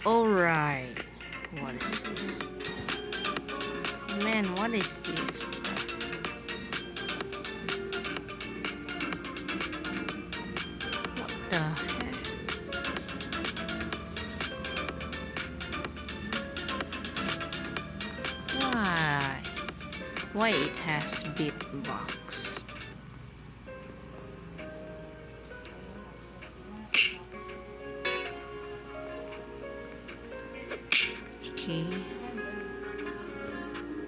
Alright. What is this? Man, what is this? What the heck? Why? Why it has beatbox? Okay.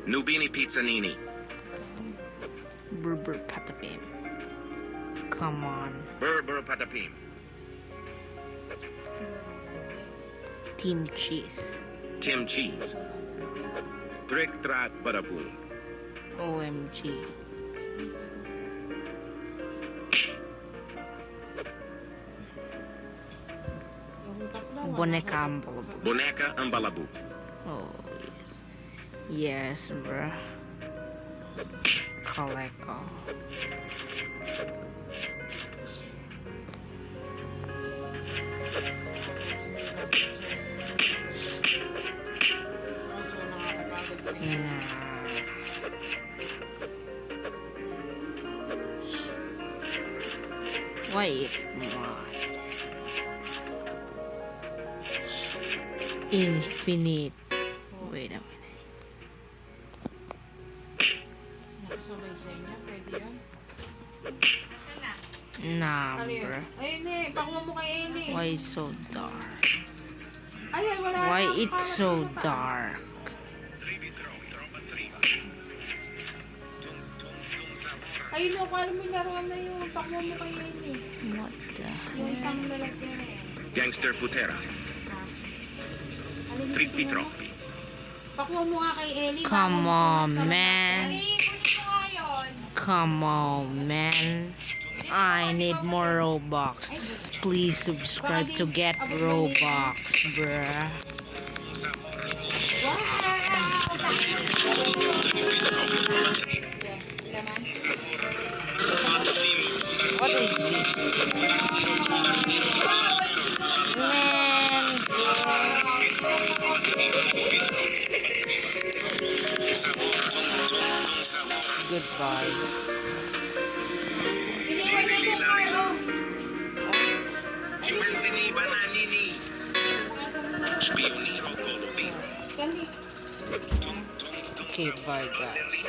Nubini Pizzanini. Burger patapim. Come on. Burr Patapim. Team cheese. Tim Cheese. Trick Track Badaboom. OMG. Boneka Ambalabu. Boneca Ambalabu. Oh, yes. Yes, bruh. Coleco. Wait, Infinite. Wait a minute. Nakasabay sa inyo, pwede yan. Number. Ayun eh, pakuha mo kay Ellie. Why so dark? Ayun, wala Why na. it's so dark? Ayun o, kung alam mo yung laruan na yun, pakuha mo kay Ellie. What the Yung heck? isang lalagyan na yan. Gangster Futera. Ano yung Trippi tingin mo? Troppi. Pakuha mo nga kay Ellie. Come bago on, pumasok na- man. Come on, man. I need more Robux. Please subscribe to get Robux, bruh. Wow! What is this? Man. Goodbye. Iniwan niya po, Carlo. Chimpanzini Bananini. Spioniro Colombi. Dali. Okay, bye guys.